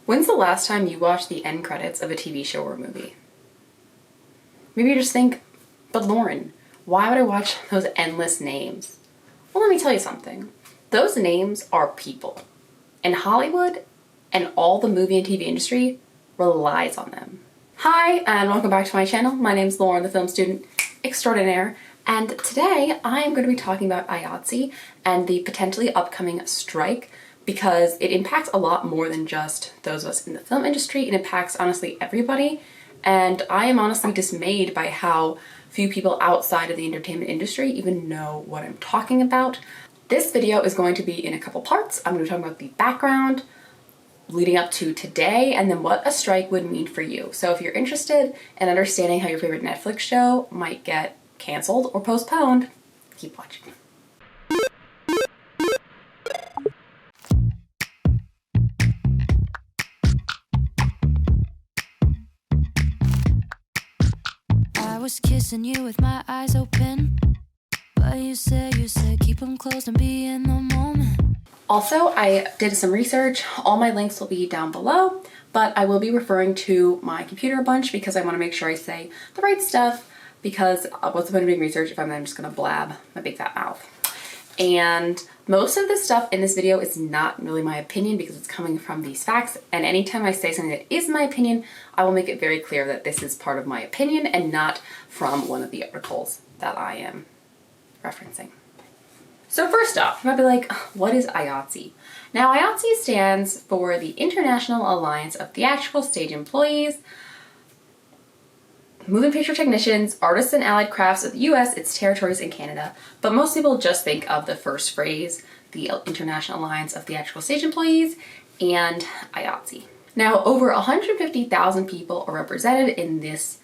When's the last time you watched the end credits of a TV show or a movie? Maybe you just think, but Lauren, why would I watch those endless names? Well, let me tell you something. Those names are people. And Hollywood and all the movie and TV industry relies on them. Hi, and welcome back to my channel. My name's Lauren, the film student extraordinaire. And today I'm going to be talking about IATSE and the potentially upcoming strike, because it impacts a lot more than just those of us in the film industry. It impacts honestly everybody. And I am honestly dismayed by how few people outside of the entertainment industry even know what I'm talking about. This video is going to be in a couple parts. I'm going to talk about the background leading up to today and then what a strike would mean for you. So if you're interested in understanding how your favorite Netflix show might get canceled or postponed, keep watching. I was kissing you with my eyes open, but you said keep them closed and be in the moment. Also, I did some research. All my links will be down below, but I will be referring to my computer a bunch because I want to make sure I say the right stuff, because what's the point of doing research if I'm then just going to blab my big fat mouth? And most of the stuff in this video is not really my opinion because it's coming from these facts, and anytime I say something that is my opinion, I will make it very clear that this is part of my opinion and not from one of the articles that I am referencing. So first off, you might be like, what is IATSE? Now, IATSE stands for the International Alliance of Theatrical Stage Employees, Moving Picture Technicians, Artists and Allied Crafts of the US, its territories, and Canada. But most people just think of the first phrase, the International Alliance of Theatrical Stage Employees, and IATSE. Now, over 150,000 people are represented in this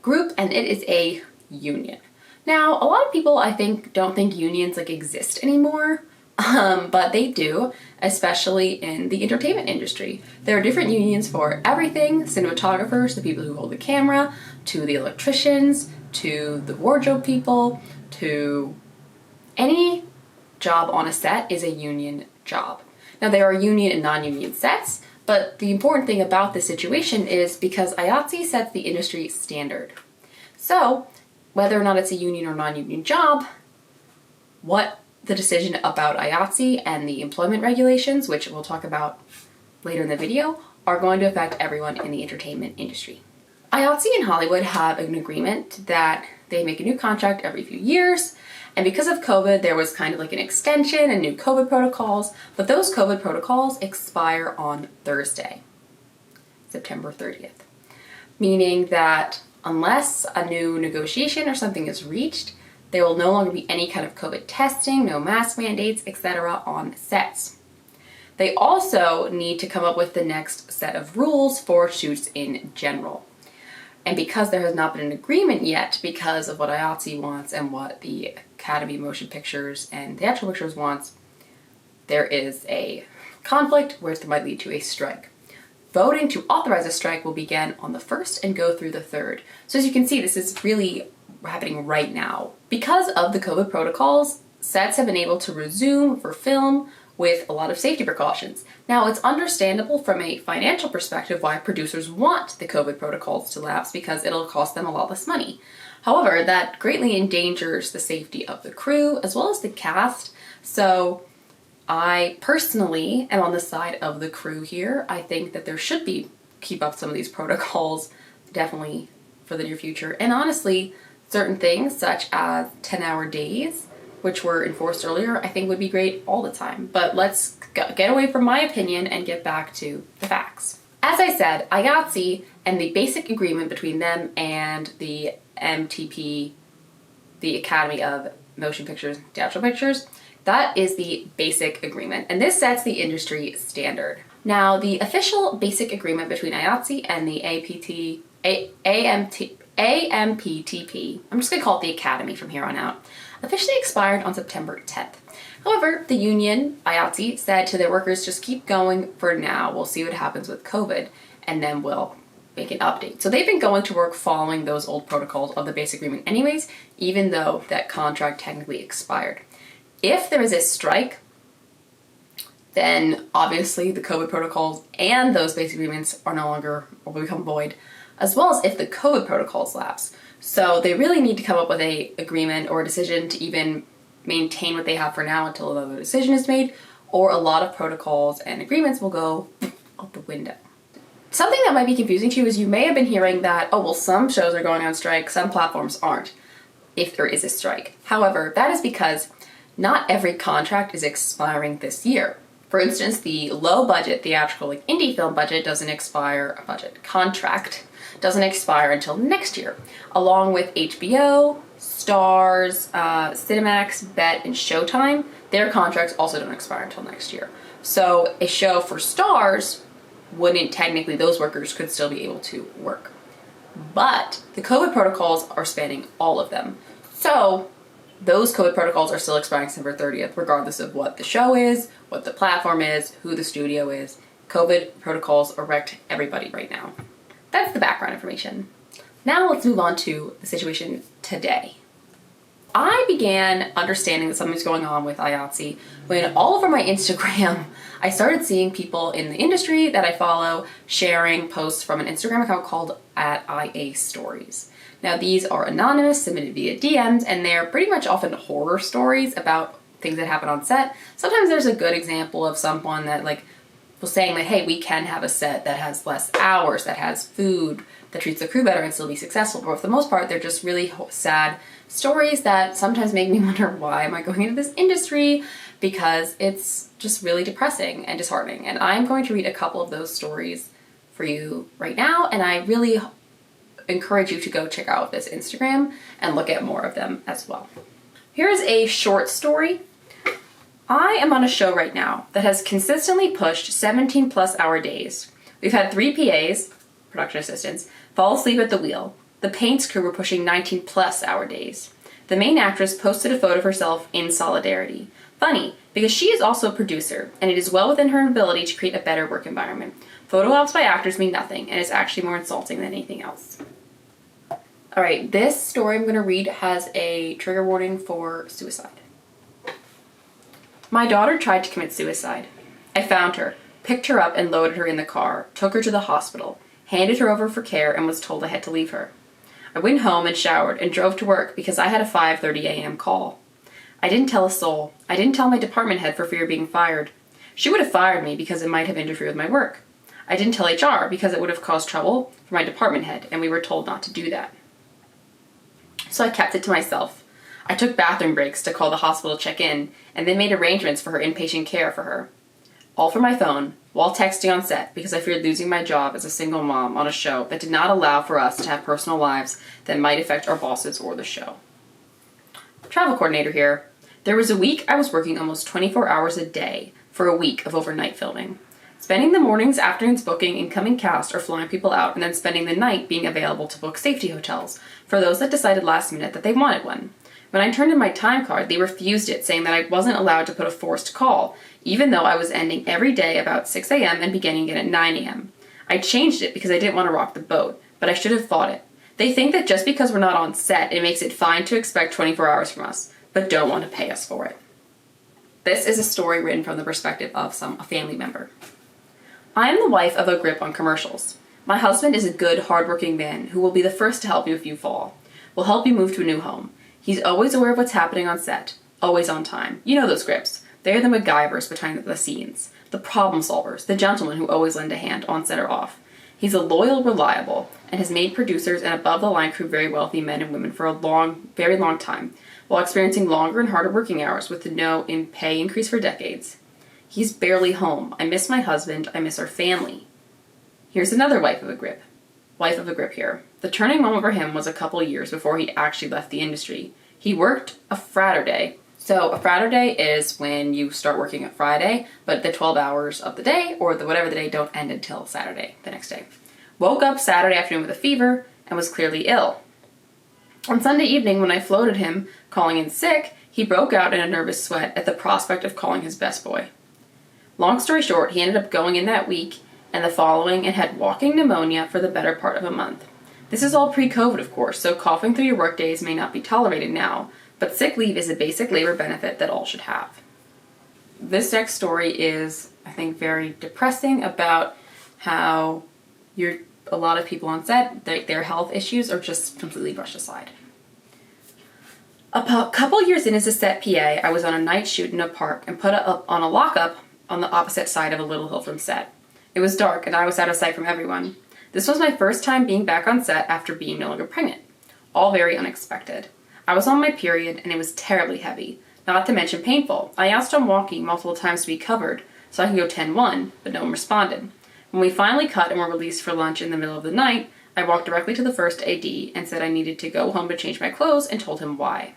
group, and it is a union. Now, a lot of people, I think, don't think unions exist anymore, but they do, especially in the entertainment industry. There are different unions for everything: cinematographers, the people who hold the camera, to the electricians, to the wardrobe people, to any job on a set is a union job. Now, there are union and non-union sets, but the important thing about this situation is because IATSE sets the industry standard. So, whether or not it's a union or non-union job, what the decision about IATSE and the employment regulations, which we'll talk about later in the video, are going to affect everyone in the entertainment industry. IATSE and Hollywood have an agreement that they make a new contract every few years, and because of COVID, there was kind of an extension and new COVID protocols, but those COVID protocols expire on Thursday, September 30th, meaning that unless a new negotiation or something is reached, there will no longer be any kind of COVID testing, no mask mandates, etc. on sets. They also need to come up with the next set of rules for shoots in general. And because there has not been an agreement yet, because of what IATSE wants and what the Academy of Motion Pictures and Theatrical Pictures wants, there is a conflict which might lead to a strike. Voting to authorize a strike will begin on the 1st and go through the 3rd. So as you can see, this is really happening right now. Because of the COVID protocols, sets have been able to resume for film with a lot of safety precautions. Now, it's understandable from a financial perspective why producers want the COVID protocols to lapse, because it'll cost them a lot less money. However, that greatly endangers the safety of the crew as well as the cast. So I personally am on the side of the crew here. I think that there should be keep up some of these protocols, definitely for the near future. And honestly, certain things such as 10-hour days, which were enforced earlier, I think would be great all the time. But let's get away from my opinion and get back to the facts. As I said, IATSE and the basic agreement between them and the AMPTP, the Academy of Motion Pictures, Theatrical Pictures, that is the basic agreement, and this sets the industry standard. Now, the official basic agreement between IATSE and the AMPTP, I'm just gonna call it the Academy from here on out, officially expired on September 10th. However, the union, IATSE, said to their workers, just keep going for now. We'll see what happens with COVID, and then we'll make an update. So they've been going to work following those old protocols of the basic agreement anyways, even though that contract technically expired. If there is a strike, then obviously the COVID protocols and those basic agreements are no longer, or will become void, as well as if the COVID protocols lapse. So they really need to come up with a agreement or a decision to even maintain what they have for now until another decision is made, or a lot of protocols and agreements will go out the window. Something that might be confusing to you is you may have been hearing that, oh, well, some shows are going on strike, some platforms aren't, if there is a strike. However, that is because not every contract is expiring this year. For instance, the low budget theatrical, like indie film budget contract doesn't expire until next year, along with HBO, Stars, Cinemax, Bet, and Showtime. Their contracts also don't expire until next year. So a show for Stars wouldn't technically, those workers could still be able to work. But the COVID protocols are spanning all of them. So those COVID protocols are still expiring December 30th, regardless of what the show is, what the platform is, who the studio is. COVID protocols affect everybody right now. That's the background information. Now let's move on to the situation today. I began understanding that something's going on with IATSE when all over my Instagram, I started seeing people in the industry that I follow sharing posts from an Instagram account called @IA_stories. Now these are anonymous, submitted via DMs, and they're pretty much often horror stories about things that happen on set. Sometimes there's a good example of someone that was saying that, hey, we can have a set that has less hours, that has food, that treats the crew better and still be successful. But for the most part, they're just really sad stories that sometimes make me wonder, why am I going into this industry? Because it's just really depressing and disheartening. And I'm going to read a couple of those stories for you right now, and I really encourage you to go check out this Instagram and look at more of them as well. Here's a short story. I am on a show right now that has consistently pushed 17+ hour days. We've had 3 PAs, production assistants, fall asleep at the wheel. The paints crew were pushing 19+ hour days. The main actress posted a photo of herself in solidarity. Funny, because she is also a producer, and it is well within her ability to create a better work environment. Photo ops by actors mean nothing, and it's actually more insulting than anything else. Alright, this story I'm going to read has a trigger warning for suicide. My daughter tried to commit suicide. I found her, picked her up and loaded her in the car, took her to the hospital, handed her over for care, and was told I had to leave her. I went home and showered and drove to work because I had a 5:30 a.m. call. I didn't tell a soul. I didn't tell my department head for fear of being fired. She would have fired me because it might have interfered with my work. I didn't tell HR because it would have caused trouble for my department head, and we were told not to do that. So I kept it to myself. I took bathroom breaks to call the hospital to check in, and then made arrangements for her inpatient care for her. All from my phone, while texting on set, because I feared losing my job as a single mom on a show that did not allow for us to have personal lives that might affect our bosses or the show. Travel coordinator here. There was a week I was working almost 24 hours a day for a week of overnight filming. Spending the mornings, afternoons booking incoming cast or flying people out, and then spending the night being available to book safety hotels for those that decided last minute that they wanted one. When I turned in my time card, they refused it, saying that I wasn't allowed to put a forced call, even though I was ending every day about 6 a.m. and beginning it at 9 a.m. I changed it because I didn't want to rock the boat, but I should have fought it. They think that just because we're not on set, it makes it fine to expect 24 hours from us, but don't want to pay us for it. This is a story written from the perspective of a family member. I am the wife of a grip on commercials. My husband is a good, hardworking man who will be the first to help you if you fall. Will help you move to a new home. He's always aware of what's happening on set. Always on time. You know those grips. They're the MacGyvers behind the scenes. The problem solvers. The gentlemen who always lend a hand, on set or off. He's a loyal, reliable, and has made producers and above-the-line crew very wealthy men and women for a very long time, while experiencing longer and harder working hours with no pay increase for decades. He's barely home. I miss my husband. I miss our family. Here's another wife of a grip here. The turning moment for him was a couple years before he actually left the industry. He worked a Friday. So a Friday is when you start working at Friday, but the 12 hours of the day or whatever the day don't end until Saturday, the next day. Woke up Saturday afternoon with a fever and was clearly ill. On Sunday evening, when I floated him, calling in sick, he broke out in a nervous sweat at the prospect of calling his best boy. Long story short, he ended up going in that week and the following and had walking pneumonia for the better part of a month. This is all pre-COVID, of course, so coughing through your workdays may not be tolerated now, but sick leave is a basic labor benefit that all should have. this next story is, I think, very depressing about how a lot of people on set, their health issues are just completely brushed aside. A couple years in as a set PA, I was on a night shoot in a park and put up on a lockup on the opposite side of a little hill from set. It was dark and I was out of sight from everyone. This was my first time being back on set after being no longer pregnant. All very unexpected. I was on my period and it was terribly heavy, not to mention painful. I asked on walking multiple times to be covered so I could go 10-1, but no one responded. When we finally cut and were released for lunch in the middle of the night, I walked directly to the first AD and said I needed to go home to change my clothes and told him why.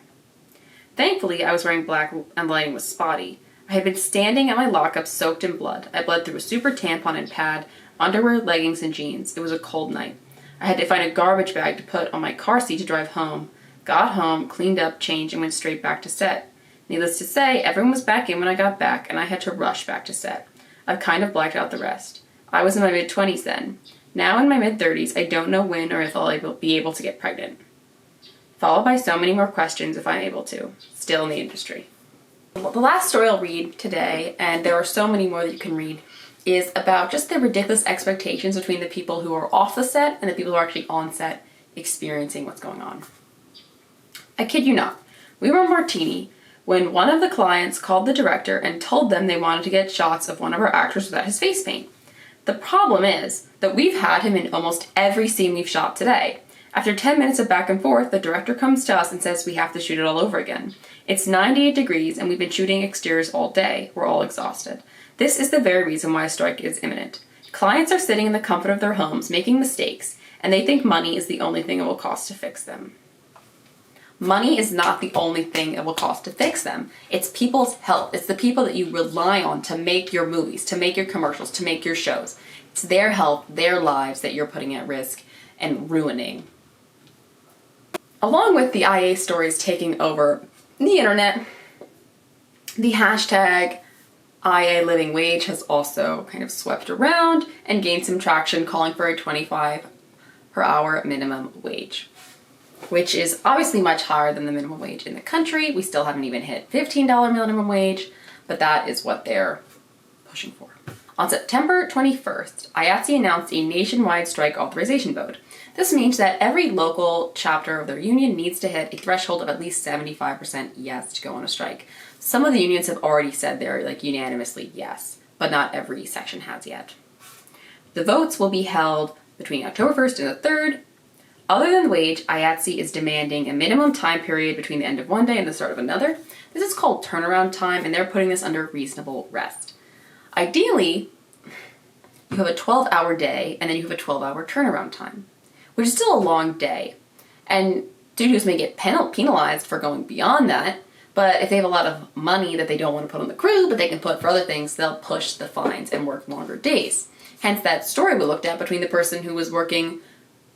Thankfully, I was wearing black and the lighting was spotty. I had been standing at my lockup soaked in blood. I bled through a super tampon and pad, underwear, leggings, and jeans. It was a cold night. I had to find a garbage bag to put on my car seat to drive home. Got home, cleaned up, changed, and went straight back to set. Needless to say, everyone was back in when I got back, and I had to rush back to set. I've kind of blacked out the rest. I was in my mid-20s then. Now in my mid-30s, I don't know when or if I'll be able to get pregnant. Followed by so many more questions if I'm able to. Still in the industry. The last story I'll read today, and there are so many more that you can read, is about just the ridiculous expectations between the people who are off the set and the people who are actually on set experiencing what's going on. I kid you not. We were in Martini when one of the clients called the director and told them they wanted to get shots of one of our actors without his face paint. The problem is that we've had him in almost every scene we've shot today. After 10 minutes of back and forth, the director comes to us and says we have to shoot it all over again. It's 98 degrees and we've been shooting exteriors all day. We're all exhausted. This is the very reason why a strike is imminent. Clients are sitting in the comfort of their homes making mistakes, and they think money is the only thing it will cost to fix them. Money is not the only thing it will cost to fix them. It's people's health. It's the people that you rely on to make your movies, to make your commercials, to make your shows. It's their health, their lives that you're putting at risk and ruining. Along with the IA stories taking over the internet, the hashtag IA living wage has also kind of swept around and gained some traction, calling for a 25 per hour minimum wage, which is obviously much higher than the minimum wage in the country. We still haven't even hit $15 minimum wage, but that is what they're pushing for. On September 21st, IATSE announced a nationwide strike authorization vote. This means that every local chapter of their union needs to hit a threshold of at least 75% yes to go on a strike. Some of the unions have already said they're unanimously yes, but not every section has yet. The votes will be held between October 1st and the 3rd. Other than the wage, IATSE is demanding a minimum time period between the end of one day and the start of another. This is called turnaround time, and they're putting this under reasonable rest. Ideally, you have a 12-hour day, and then you have a 12-hour turnaround time, which is still a long day. And studios may get penalized for going beyond that, but if they have a lot of money that they don't want to put on the crew, but they can put for other things, they'll push the fines and work longer days. Hence that story we looked at between the person who was working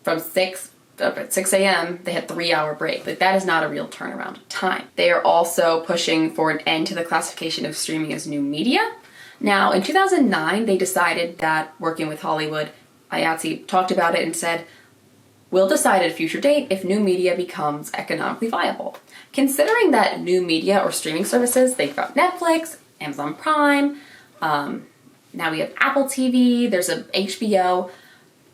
from 6 a.m., they had 3-hour break. That is not a real turnaround time. They are also pushing for an end to the classification of streaming as new media. Now, in 2009, they decided that, working with Hollywood, IATSE talked about it and said, we'll decide at a future date if new media becomes economically viable. Considering that new media or streaming services, think about Netflix, Amazon Prime, now we have Apple TV, there's a HBO.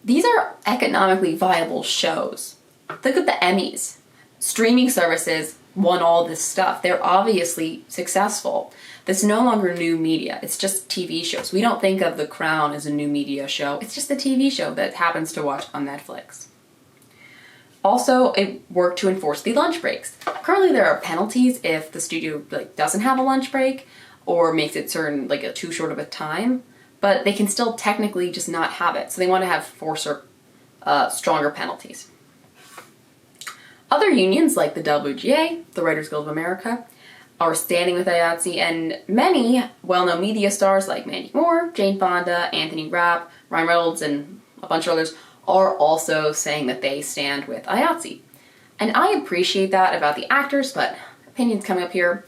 These are economically viable shows. Look at the Emmys. Streaming services won all this stuff. They're obviously successful. That's no longer new media. It's just TV shows. We don't think of The Crown as a new media show. It's just a TV show that happens to watch on Netflix. Also, it worked to enforce the lunch breaks. Currently, there are penalties if the studio doesn't have a lunch break or makes it certain too short of a time, but they can still technically just not have it. So they want to have stronger penalties. Other unions like the WGA, the Writers Guild of America, are standing with IATSE, and many well-known media stars like Mandy Moore, Jane Fonda, Anthony Rapp, Ryan Reynolds, and a bunch of others are also saying that they stand with IATSE. And I appreciate that about the actors, but opinions coming up here.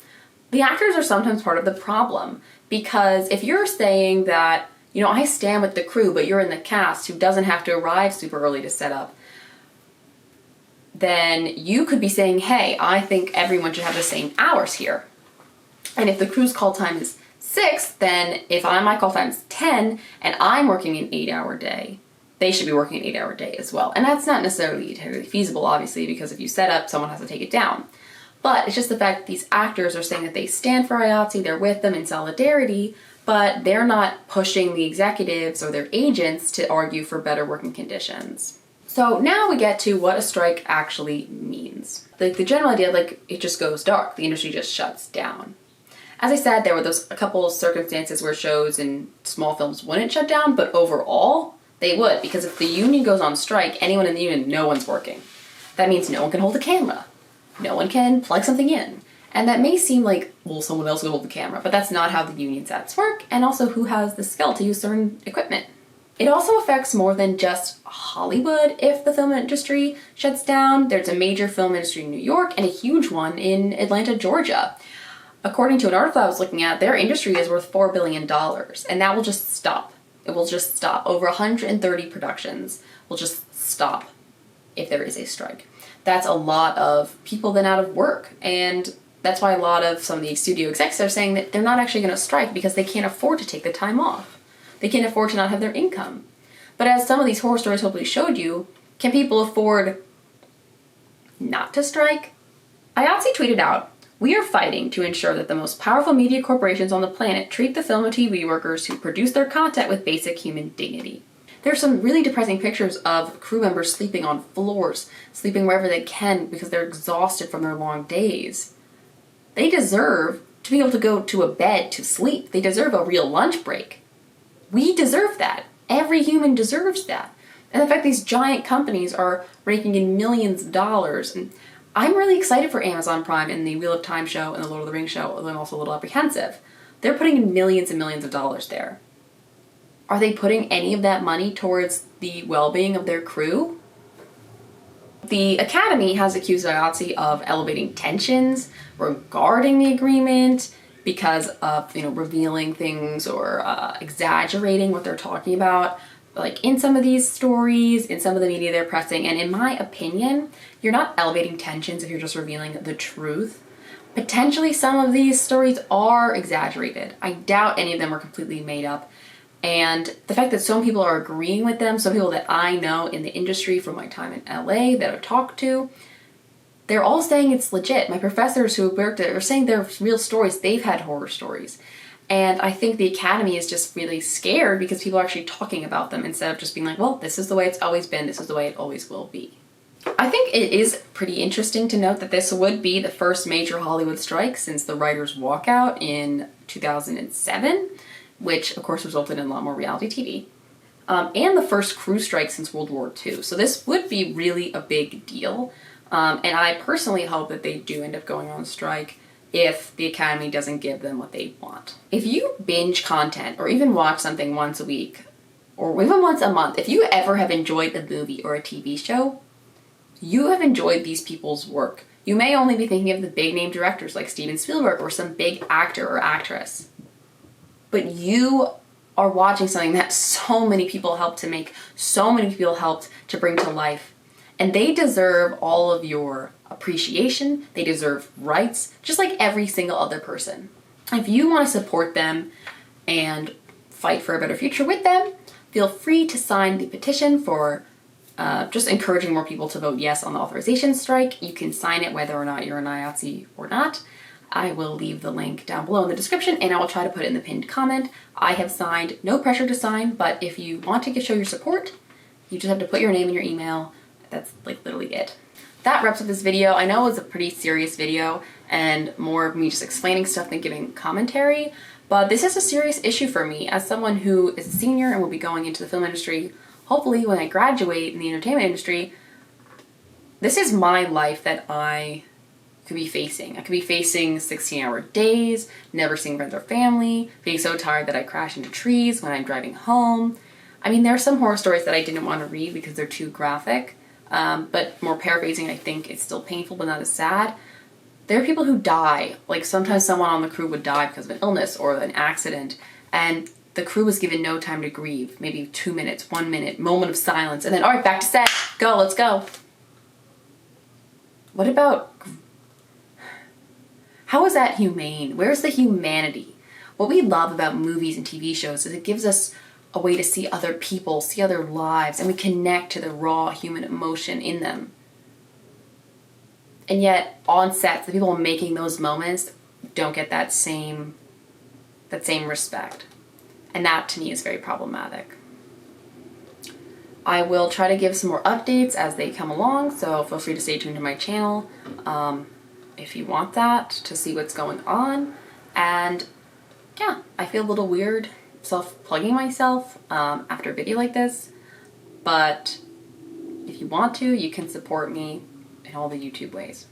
The actors are sometimes part of the problem, because if you're saying that, I stand with the crew, but you're in the cast who doesn't have to arrive super early to set up, then you could be saying, hey, I think everyone should have the same hours here. And if the crew's call time is 6, then if my call time's 10 and I'm working an 8-hour day, they should be working an 8-hour day as well. And that's not necessarily feasible, obviously, because if you set up, someone has to take it down. But it's just the fact that these actors are saying that they stand for IATSE, they're with them in solidarity, but they're not pushing the executives or their agents to argue for better working conditions. So now we get to what a strike actually means. The general idea, it just goes dark. The industry just shuts down. As I said, there were a couple of circumstances where shows and small films wouldn't shut down, but overall, they would, because if the union goes on strike, anyone in the union, no one's working. That means no one can hold a camera. No one can plug something in. And that may seem like, well, someone else will hold the camera, but that's not how the union sets work, and also who has the skill to use certain equipment. It also affects more than just Hollywood if the film industry shuts down. There's a major film industry in New York and a huge one in Atlanta, Georgia. According to an article I was looking at, their industry is worth $4 billion, and that will just stop. It will just stop. Over 130 productions will just stop if there is a strike. That's a lot of people then out of work, and that's why a lot of some of the studio execs are saying that they're not actually going to strike because they can't afford to take the time off. They can't afford to not have their income. But as some of these horror stories hopefully showed you, can people afford not to strike? IATSE tweeted out, "We are fighting to ensure that the most powerful media corporations on the planet treat the film and TV workers who produce their content with basic human dignity." There's some really depressing pictures of crew members sleeping on floors, sleeping wherever they can because they're exhausted from their long days. They deserve to be able to go to a bed to sleep. They deserve a real lunch break. We deserve that. Every human deserves that. And the fact these giant companies are raking in millions of dollars. And I'm really excited for Amazon Prime and the Wheel of Time show and the Lord of the Rings show, although I'm also a little apprehensive. They're putting in millions and millions of dollars there. Are they putting any of that money towards the well-being of their crew? The Academy has accused IATSE of elevating tensions regarding the agreement because of, revealing things or exaggerating what they're talking about, like in some of these stories, in some of the media they're pressing. And in my opinion, you're not elevating tensions if you're just revealing the truth. Potentially some of these stories are exaggerated. I doubt any of them are completely made up. And the fact that some people are agreeing with them, some people that I know in the industry from my time in LA that I've talked to, they're all saying it's legit. My professors who worked at it are saying they're real stories. They've had horror stories. And I think the Academy is just really scared because people are actually talking about them instead of just being like, well, this is the way it's always been. This is the way it always will be. I think it is pretty interesting to note that this would be the first major Hollywood strike since the writers' walkout in 2007, which of course resulted in a lot more reality TV. And the first crew strike since World War II. So this would be really a big deal. And I personally hope that they do end up going on strike if the Academy doesn't give them what they want. If you binge content or even watch something once a week or even once a month, if you ever have enjoyed a movie or a TV show, you have enjoyed these people's work. You may only be thinking of the big name directors like Steven Spielberg or some big actor or actress, but you are watching something that so many people helped to make, so many people helped to bring to life. And they deserve all of your appreciation. They deserve rights, just like every single other person. If you want to support them and fight for a better future with them, feel free to sign the petition for just encouraging more people to vote yes on the authorization strike. You can sign it whether or not you're an IATSE or not. I will leave the link down below in the description and I will try to put it in the pinned comment. I have signed, no pressure to sign, but if you want to show your support, you just have to put your name and your email. That's literally it. That wraps up this video. I know it was a pretty serious video and more of me just explaining stuff than giving commentary, but this is a serious issue for me as someone who is a senior and will be going into the film industry. Hopefully when I graduate in the entertainment industry, this is my life that I could be facing. I could be facing 16-hour days, never seeing friends or family, being so tired that I crash into trees when I'm driving home. I mean, there are some horror stories that I didn't want to read because they're too graphic. But more paraphrasing, I think it's still painful but not as sad. There are people who die. Like sometimes someone on the crew would die because of an illness or an accident and the crew was given no time to grieve. Maybe 2 minutes, 1 minute, moment of silence, and then all right, back to set, go, let's go. What about, how is that humane? Where's the humanity? What we love about movies and TV shows is it gives us a way to see other people, see other lives, and we connect to the raw human emotion in them. And yet, on sets, the people making those moments don't get that same respect. And that, to me, is very problematic. I will try to give some more updates as they come along, so feel free to stay tuned to my channel if you want that, to see what's going on. And yeah, I feel a little weird self-plugging myself after a video like this, but if you want to, you can support me in all the YouTube ways.